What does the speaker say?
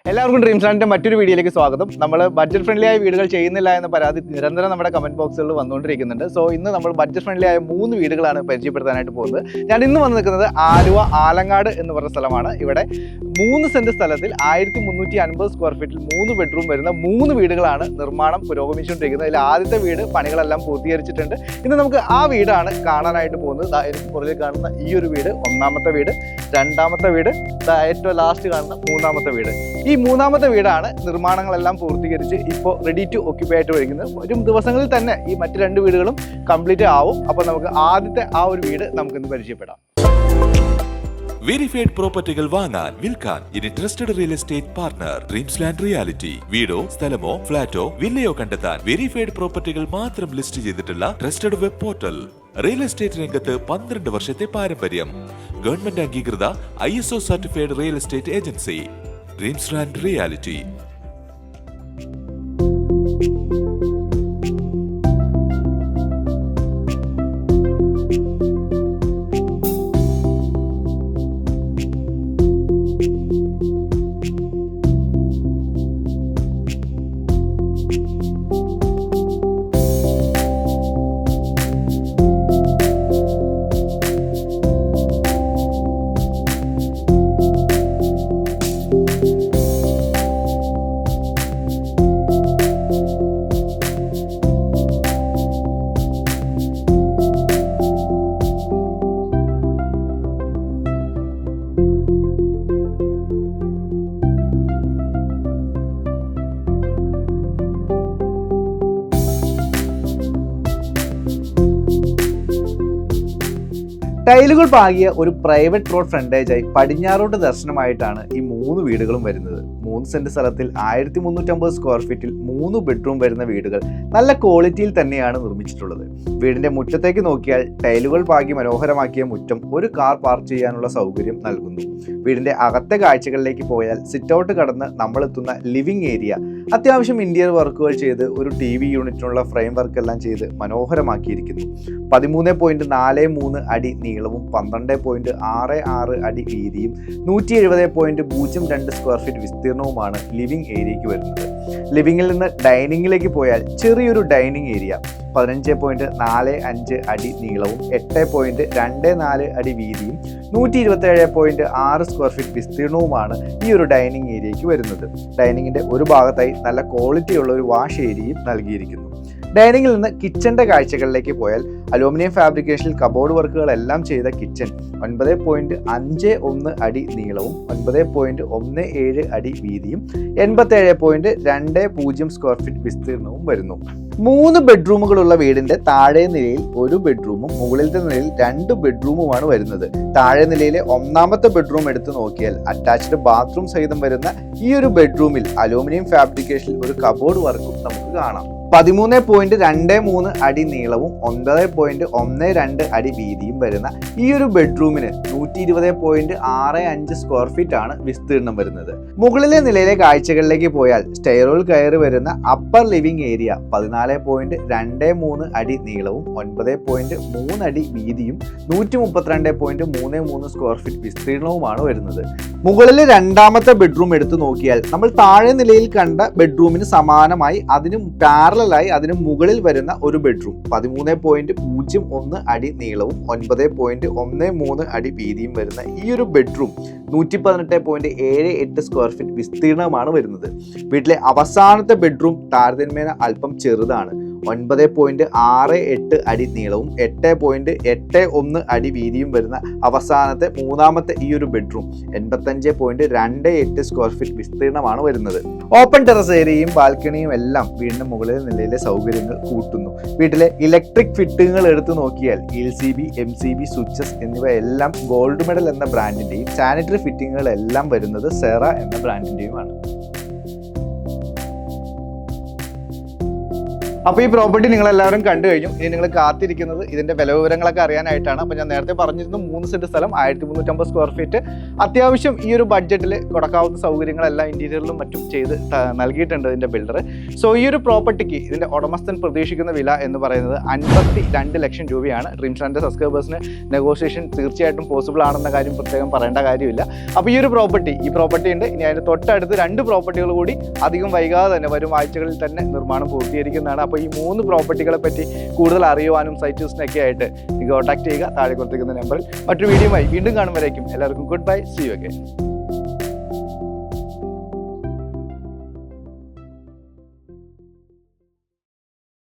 എല്ലാവർക്കും ഡ്രീംസ് ലാൻഡിന്റെ മറ്റൊരു വീഡിയോയിലേക്ക് സ്വാഗതം. നമ്മൾ ബഡ്ജറ്റ് ഫ്രണ്ട്ലി ആയ വീടുകൾ ചെയ്യുന്നില്ല എന്ന പരാതി നിരന്തരം നമ്മുടെ കമന്റ് ബോക്സുകളിൽ വന്നുകൊണ്ടിരിക്കുന്നുണ്ട്. സോ ഇന്ന് നമ്മൾ ബഡ്ജറ്റ് ഫ്രണ്ട്ലി ആയ 3 വീടുകളാണ് പരിചയപ്പെടുത്താനായിട്ട് പോകുന്നത്. ഞാൻ ഇന്ന് വന്ന് നിൽക്കുന്നത് ആലുവ ആലങ്ങാട് എന്ന് പറഞ്ഞ സ്ഥലമാണ്. ഇവിടെ 3 സെന്റ് സ്ഥലത്തിൽ 1350 സ്ക്വയർ ഫീറ്റിൽ 3 ബെഡ്റൂം വരുന്ന 3 വീടുകളാണ് നിർമ്മാണം പുരോഗമിച്ചുകൊണ്ടിരിക്കുന്നത്. അതിൽ ആദ്യത്തെ വീട് പണികളെല്ലാം പൂർത്തീകരിച്ചിട്ടുണ്ട്. ഇന്ന് നമുക്ക് ആ വീടാണ് കാണാനായിട്ട് പോകുന്നത്. എനിക്ക് പുറകിൽ കാണുന്ന ഈ ഒരു വീട് 1ാമത്തെ വീട്, 2ാമത്തെ വീട്, ഏറ്റവും ലാസ്റ്റ് കാണുന്ന 3ാമത്തെ വീട്. ഈ 3ാമത്തെ വീടാണ് നിർമ്മാണങ്ങളെല്ലാം പൂർത്തീകരിച്ച് ഇപ്പോൾ റെഡി ടു ഓക്യുപ്പൈ ആയിട്ട് വരുന്നത്. ഒരു ദിവസങ്ങളിൽ തന്നെ ഈ മറ്റ് 2 വീടുകളും കംപ്ലീറ്റ് ആവും. അപ്പോൾ നമുക്ക് ആദ്യത്തെ ആ ഒരു വീട് നമുക്കിന്ന് പരിചയപ്പെടാം. വെരിഫൈഡ് പ്രോപ്പർട്ടികൾ വാങ്ങാൻ വിൽക്കാൻ ഇനി trusted real estate partner dreams land reality. വീടോ സ്ഥലമോ ഫ്ലാറ്റോ വില്ലയോ കണ്ടെത്താൻ വെരിഫൈഡ് പ്രോപ്പർട്ടികൾ മാത്രം ലിസ്റ്റ് ചെയ്തിട്ടുള്ള trusted web portal. Real estate രംഗത്ത് 12 വർഷത്തെ പാരമ്പര്യം. ഗവൺമെന്റ് അംഗീകൃത ISO certified real estate agency dreams land reality. ടൈലുകൾ പാകിയ ഒരു പ്രൈവറ്റ് റോഡ് ഫ്രണ്ടേജായി പടിഞ്ഞാറോട്ട് ദർശനമായിട്ടാണ് ഈ 3 വീടുകളും വരുന്നത്. 3 സെന്റ് സ്ഥലത്തിൽ 1350 സ്ക്വയർ ഫീറ്റിൽ 3 ബെഡ്റൂം വരുന്ന വീടുകൾ നല്ല ക്വാളിറ്റിയിൽ തന്നെയാണ് നിർമ്മിച്ചിട്ടുള്ളത്. വീടിന്റെ മുറ്റത്തേക്ക് നോക്കിയാൽ ടൈലുകൾ പാകി മനോഹരമാക്കിയ മുറ്റം ഒരു കാർ പാർക്ക് ചെയ്യാനുള്ള സൗകര്യം നൽകുന്നു. വീടിന്റെ അകത്തെ കാഴ്ചകളിലേക്ക് പോയാൽ സിറ്റ് ഔട്ട് കടന്ന് നമ്മളെത്തുന്ന ലിവിംഗ് ഏരിയ അത്യാവശ്യം ഇന്റീരിയർ വർക്കുകൾ ചെയ്ത് ഒരു TV യൂണിറ്റിനുള്ള ഫ്രെയിം വർക്ക് എല്ലാം ചെയ്ത് മനോഹരമാക്കിയിരിക്കുന്നു. 13.43 അടി നീളവും 12.66 അടി വീതിയും 170.02 സ്ക്വയർ ഫീറ്റ് വിസ്തീർണവുമാണ് ലിവിംഗ് ഏരിയയ്ക്ക് വരുന്നത്. ലിവിംഗിൽ നിന്ന് ഡൈനിങ്ങിലേക്ക് പോയാൽ ചെറിയൊരു ഡൈനിങ് ഏരിയ 15.45 അടി നീളവും 8.24 അടി വീതിയും 127.6 സ്ക്വയർ ഫീറ്റ് വിസ്തീർണവുമാണ് ഈ ഒരു ഡൈനിങ് ഏരിയയ്ക്ക് വരുന്നത്. ഡൈനിങ്ങിന്റെ ഒരു ഭാഗത്തായി നല്ല ക്വാളിറ്റിയുള്ള ഒരു വാഷ് ഏരിയയും നൽകിയിരിക്കുന്നു. ഡൈനിങ്ങിൽ നിന്ന് കിച്ചന്റെ കാഴ്ചകളിലേക്ക് പോയാൽ അലൂമിനിയം ഫാബ്രിക്കേഷനിൽ കബോർഡ് വർക്കുകളെല്ലാം ചെയ്ത കിച്ചൺ 9.51 അടി നീളവും 9.17 അടി വീതിയും 87.20 സ്ക്വയർ ഫീറ്റ് വിസ്തീർണവും വരുന്നു. 3 ബെഡ്റൂമുകളുള്ള വീടിന്റെ താഴെ നിലയിൽ 1 ബെഡ്റൂമും മുകളിലത്തെ നിലയിൽ 2 ബെഡ്റൂമുമാണ് വരുന്നത്. താഴെ നിലയിലെ 1ാമത്തെ ബെഡ്റൂം എടുത്ത് നോക്കിയാൽ അറ്റാച്ച്ഡ് ബാത്റൂം സഹിതം വരുന്ന ഈ ഒരു ബെഡ്റൂമിൽ അലൂമിനിയം ഫാബ്രിക്കേഷനിൽ ഒരു കബോർഡ് വർക്കും നമുക്ക് കാണാം. 13.23 അടി നീളവും 9.12 അടി വീതിയും വരുന്ന ഈ ഒരു ബെഡ്റൂമിന് 120.65 സ്ക്വയർ ഫീറ്റ് ആണ് വിസ്തീർണം വരുന്നത്. മുകളിലെ നിലയിലെ കാഴ്ചകളിലേക്ക് പോയാൽ സ്റ്റെയറുകൾ കയറി വരുന്ന അപ്പർ ലിവിംഗ് ഏരിയ 14.23 അടി നീളവും 9.3 അടി വീതിയും 132.33 സ്ക്വയർ ഫീറ്റ് വിസ്തീർണവുമാണ് വരുന്നത്. മുകളിലെ 2ാമത്തെ ബെഡ്റൂം എടുത്തു നോക്കിയാൽ നമ്മൾ താഴെ നിലയിൽ കണ്ട ബെഡ്റൂമിന് സമാനമായി അതിന് മുകളിൽ വരുന്ന ഒരു ബെഡ്റൂം 13.01 അടി നീളവും 9.13 അടി വീതിയും വരുന്ന ഈ ഒരു ബെഡ്റൂം 118.78 സ്ക്വയർ ഫീറ്റ് വിസ്തീർണമാണ് വരുന്നത്. വീട്ടിലെ അവസാനത്തെ ബെഡ്റൂം താരതമ്യേന അല്പം ചെറുതാണ്. 9.68 അടി നീളവും 8.81 അടി വീതിയും വരുന്ന അവസാനത്തെ 3ാമത്തെ ഈ ഒരു ബെഡ്റൂം 85.28 സ്ക്വയർ ഫീറ്റ് വിസ്തീർണമാണ് വരുന്നത്. ഓപ്പൺ ടെറസ് ഏരിയയും ബാൽക്കണിയും എല്ലാം വീടിന്റെ മുകളിലെ നിലയിലെ സൗകര്യങ്ങൾ കൂട്ടുന്നു. വീട്ടിലെ ഇലക്ട്രിക് ഫിറ്റിങ്ങുകൾ എടുത്തു നോക്കിയാൽ LCB, MCB സ്വിച്ചസ് എന്നിവ എല്ലാം ഗോൾഡ് മെഡൽ എന്ന ബ്രാൻഡിന്റെയും സാനിറ്ററി ഫിറ്റിങ്ങുകൾ എല്ലാം വരുന്നത് സെറ എന്ന ബ്രാൻഡിന്റെയുമാണ്. അപ്പോൾ ഈ പ്രോപ്പർട്ടി നിങ്ങൾ എല്ലാവരും കണ്ടു കഴിഞ്ഞു. ഇനി നിങ്ങൾ കാത്തിരിക്കുന്നത് ഇതിന്റെ വില വിവരങ്ങളൊക്കെ അറിയാനായിട്ടാണ്. അപ്പോൾ ഞാൻ നേരത്തെ പറഞ്ഞിരുന്നു 3 സെന്റ് സ്ഥലം 1350 സ്ക്വയർ ഫീറ്റ്, അത്യാവശ്യം ഈ ഒരു ബഡ്ജറ്റിൽ കൊടുക്കാവുന്ന സൗകര്യങ്ങളെല്ലാം ഇന്റീരിയറിലും മറ്റും ചെയ്ത് നൽകിയിട്ടുണ്ട് ഇതിന്റെ ബിൽഡർ. സോ ഈ ഒരു പ്രോപ്പർട്ടിക്ക് ഇതിന്റെ ഉടമസ്ഥൻ പ്രതീക്ഷിക്കുന്ന വില എന്ന് പറയുന്നത് 52 ലക്ഷം രൂപയാണ്. ഡ്രീംസ് ലാൻഡ് സബ്സ്ക്രൈബേഴ്സിന് നെഗോഷിയേഷൻ തീർച്ചയായിട്ടും പോസിബിൾ ആണെന്ന കാര്യം പ്രത്യേകം പറയേണ്ട കാര്യമില്ല. അപ്പോൾ ഈ പ്രോപ്പർട്ടി ഉണ്ട്. ഇനി അതിന്റെ തൊട്ടടുത്ത് 2 പ്രോപ്പർട്ടികൾ കൂടി അധികം വൈകാതെ തന്നെ വരും ആഴ്ചകളിൽ തന്നെ നിർമ്മാണം പൂർത്തീകരിക്കുന്നതാണ്. അപ്പോൾ ഈ 3 പ്രോപ്പർട്ടികളെ പറ്റി കൂടുതൽ അറിയുവാനും സൈറ്റ് വിസിറ്റിനൊക്കെ ആയിട്ട് കോൺടാക്ട് ചെയ്യുക താഴെ കൊടുത്തിരിക്കുന്ന നമ്പറിൽ. മറ്റൊരു വീഡിയോയുമായി വീണ്ടും കാണുമ്പോഴേക്കും എല്ലാവർക്കും goodbye, see you again.